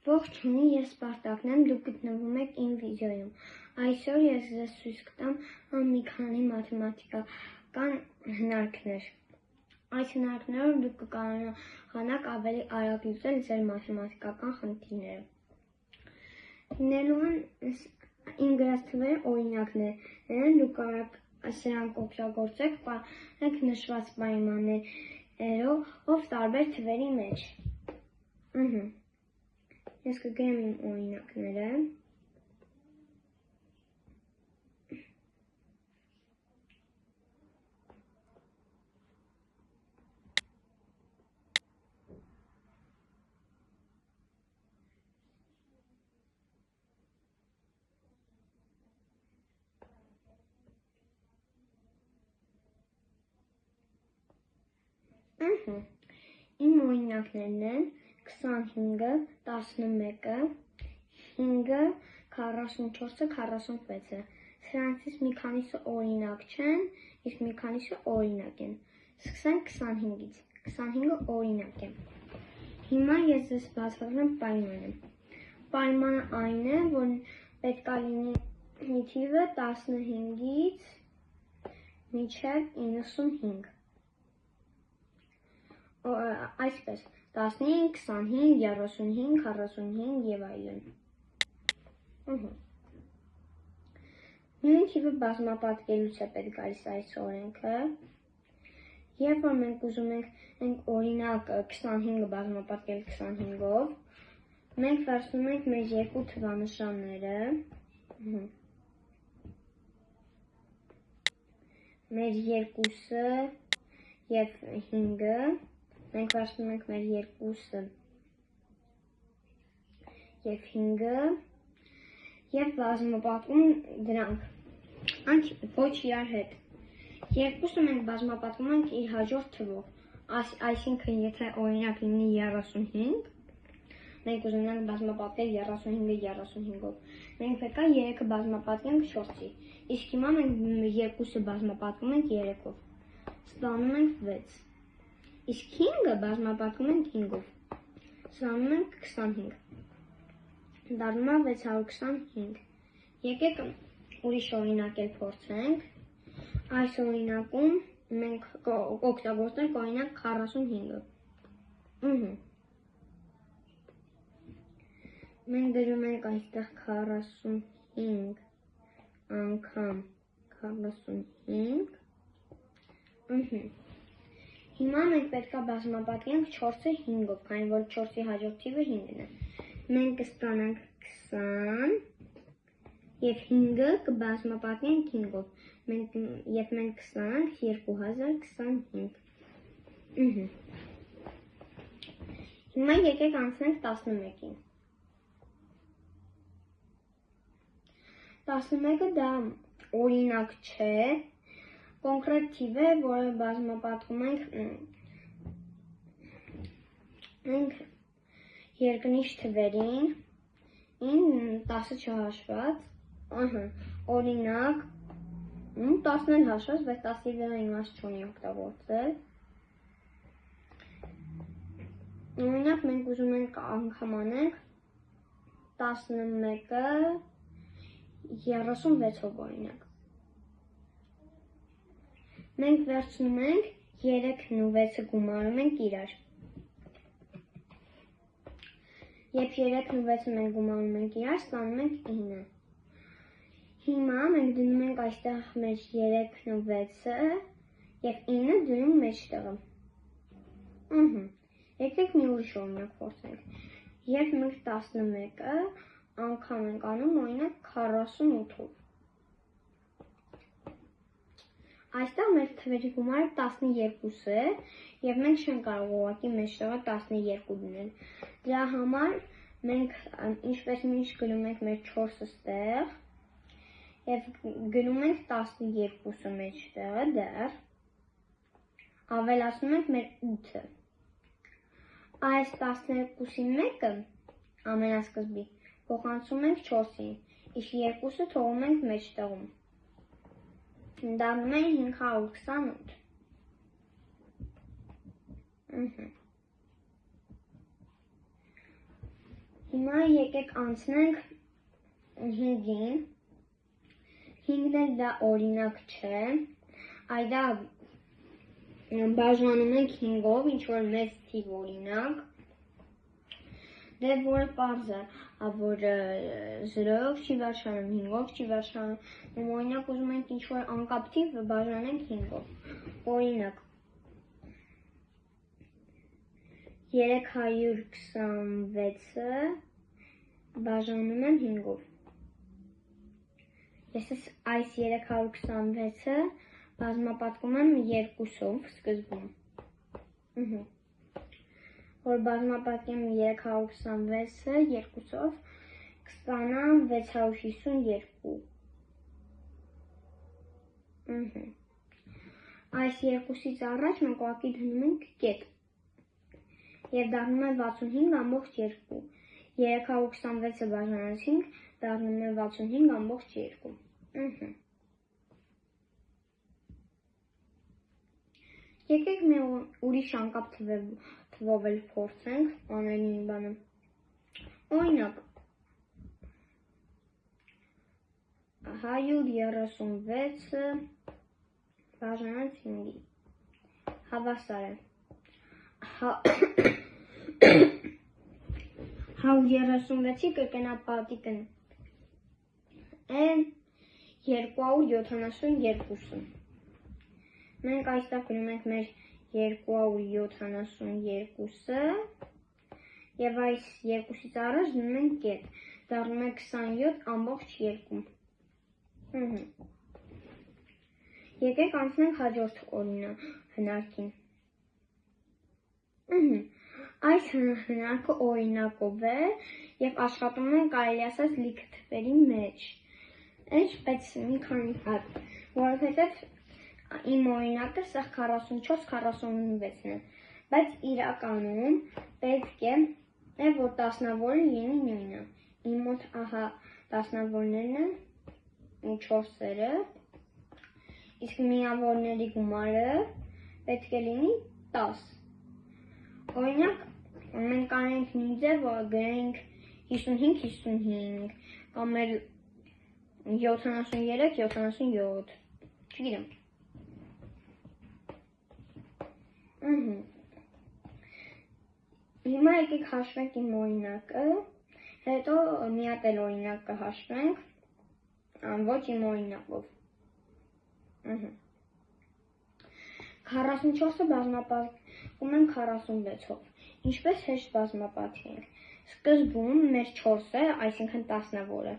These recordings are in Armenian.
Ողջույն, ես Սպարտակն եմ, դուք գտնվում եք իմ վիդեոյում։ Այսօր ես ձեզ ցույց կտամ մի քանի մաթեմատիկական հնարքներ։ Այս հնարքներով դուք կկարողանաք ավելի արագ լուծել ձեր մաթեմատիկական խնդիրները։ Լինելու են իմ գրած թվերը օրինակներ են, դուք կարող սրանք օգտագործեք, պարեք նշված պայմաններով տարբեր թվերի մեջ։ Ես կգրեմ իմ օրինակները։ Իմ օրինակներն են 25-ը, 11-ը, 5-ը, 44-ը, 46-ը։ Սրանցից մի քանիսը օրինակ չեն, իսկ մի քանիսը օրինակ են։ Սկսենք 25-ից։ 25-ը օրինակ է։ Հիմա ես ձեզ բացատրեմ պայմանը։ Պայմանը այն է, որ պետք է լինի թիվը 15-ից մինչև 95։ Այսպես 15, 25, 35, 45 և այլն։ Նույն թիվը բազմապատկելուց է պետք գալիս այս օրենքը։ Երբ որ մենք ուզում ենք օրինակ 25-ը բազմապատկել 25-ով, մենք վերցնում ենք մեր երկու թվանշանները, մեր 2-ը և 5-ը, մենք վերցնում ենք մեր 2-ը և 5-ը և բազմապատկում դրանք ոչ իրար հետ։ Երկուսը մենք բազմապատկում ենք իր հաջորդ թվով, այսինքն եթե օրինակ լինի 35, մենք ուզում ենք բազմապատկել 35-ը 35-ով, մենք պետք է 3-ը բազմապատկենք 4-ի, իսկ հիմա մենք 2-ը բազմապատկում ենք 3-ով, ստանում ենք 6, իսկ 5-ը բազմապատկում ենք 5-ով, ստանում ենք 25, դառնում է 625, եկեք ուրիշ օրինակ էլ փորձենք, այս օրինակում մենք օգտագործենք օրինակ 45-ը, մենք գրում ենք այստեղ 45 անգամ 45, հիմա մենք պետք է բազմապատկենք 4-ը 5-ով, քանի որ 4-ի հաջորդ թիվը 5-ն է, մենք կստանանք 20 և 5-ը կբազմապատկենք 5-ով, և մենք կստանանք 2025։ Հիմա եկեք անցնենք 11-ին։ 11-ը դա օրինակ չէ, կոնկրետ թիվ է, որը բազմապատկում ենք երկնիշ թվերին, 10-ը չհաշված, օրինակ, 10-ն էլ հաշված, բայց 10-ի վրա իմաստ չունի օգտագործել։ Օրինակ մենք ուզում ենք անգամ անենք 11-ը 36-ով օրինակ։ Մենք վերցնում ենք 3-ն ու 6-ը գումարում ենք իրար։ Երբ 3-ն ու 6-ը մենք գումարում ենք իրար, ստանում ենք 9։ Հիմա մենք դնում ենք այստեղ մեր 3-ն ու 6-ը և 9-ը դնում մեջտեղը։ Եկեք մի ուրիշ օրինակ փորձենք։ Երբ մենք 11-ը անգամ ենք անում օրինակ 48-ով։ Այստեղ մեր թվերի գումարը 12 է և մենք չենք կարող ուղղակի մեջտեղը 12 դնել։ Դրա համար մենք ինչպես միշտ գրում ենք մեր 4-ը ստեղ և գրում ենք 12-ը մեջտեղը դեռ, ավելացնում ենք մեր 8-ը։ Այս 12-ի մեկը ամենասկզբի փոխանցում ենք 4-ին, իսկ 2-ը թողում ենք մեջտեղում։ Դառնում է 528։ Հիմա եկեք անցնենք 5-ին, 5-ն էլ դա օրինակ չէ, այդա բաժանում ենք 5-ով, ինչ-որ մեծ թիվ օրինակ, դե որը պարզ է, որ 0-ով չի վերջանում, 5-ով չի վերջանում, օրինակ ուզում ենք ինչ-որ անկապ թիվ բաժանենք 5-ով, օրինակ 326-ը բաժանում եմ 5-ով, ես այս 326-ը բազմապատկում եմ 2-ով սկզբում, որ բազմապատկեմ 326-ը 2-ով, կստանամ 652, այս 2-ից առաջ մենք ուղղակի դնում ենք կետ, և դառնում է 65,2, 326-ը բաժանած 5, դառնում է 65,2, Եկեք մի ուրիշ անկապ թվով էլ փորձենք, անելին բանը, օրինակ, 136-ը բաժանած 5-ի, հավասար է, 136-ի կրկնա պատիկն է 272-ը, մենք այստեղ գրում ենք մեր 272-ը և այս 2-ից առաջ դնում ենք կետ, դառնում է 27,2, եկեք անցնենք հաջորդ հնարքին, այս հնարքը օրինակով է և աշխատում է կարելի ասած լիքը թվերի մեջ, բայց մի քանի հատ, որովհետև իմ օրինակը սաղ 44-46-ն է, բայց իրականում պետք է, որ տասնավորը լինի նույնը, իմ մոտ ահա տասնավորներն են, 4-երը, իսկ միավորների գումարը պետք է լինի 10, օրինակ մենք կանենք նույն ձև, որ գրենք 55-55, կամ էլ 73-77, չգիտեմ, հիմա եկեք հաշվենք իմ օրինակը, հետո մի հատ էլ օրինակ կհաշվենք, ոչ իմ օրինակով, 44-ը բազմապատկում ենք 46-ով, ինչպես հեշտ բազմապատկենք, սկզբում մեր 4-ը, այսինքն տասնավորը,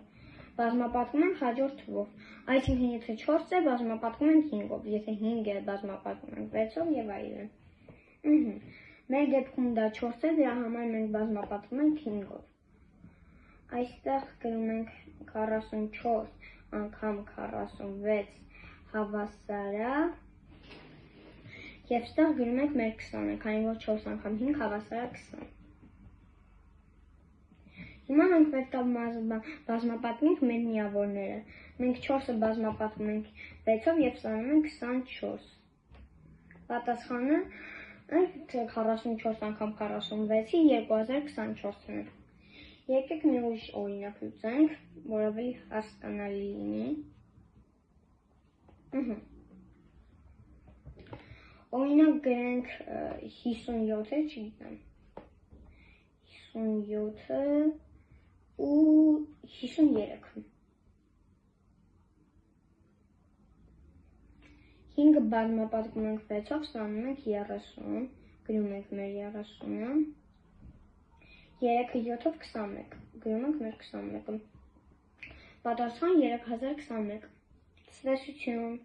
բազմապատկում ենք հաջորդ թվով, այսինքն եթե 4 է, բազմապատկում ենք 5-ով, եթե 5 է, բազմապատկում ենք 6-ով և այլն, մեր դեպքում դա 4 է, դրա համար մենք բազմապատկում ենք 5-ով, այստեղ գրում ենք 44 անգամ 46 հավասարա և ստեղ գրում ենք մեր 20-ը, քանի որ 4 անգամ 5 հավասար է 20։ Հիմա մենք պետք է բազմապատկենք մեր միավորները, մենք 4-ը բազմապատկում ենք 6-ով և ստանում ենք 24, պատասխանը 44 անգամ 46-ի 2024-ն է։ Եկեք մի ուրիշ օրինակ լուծենք, որ ավելի հասկանալի լինի։ Օրինակ գրենք 57-ը, չգիտեմ, 57-ը ու 53-ը։ 5-ը բազմապատկում ենք 6-ով, ստանում ենք 30, գրում ենք մեր 30-ը, 3-ը 7-ով 21, գրում ենք մեր 21-ը, պատասխան 3021, ցտեսություն։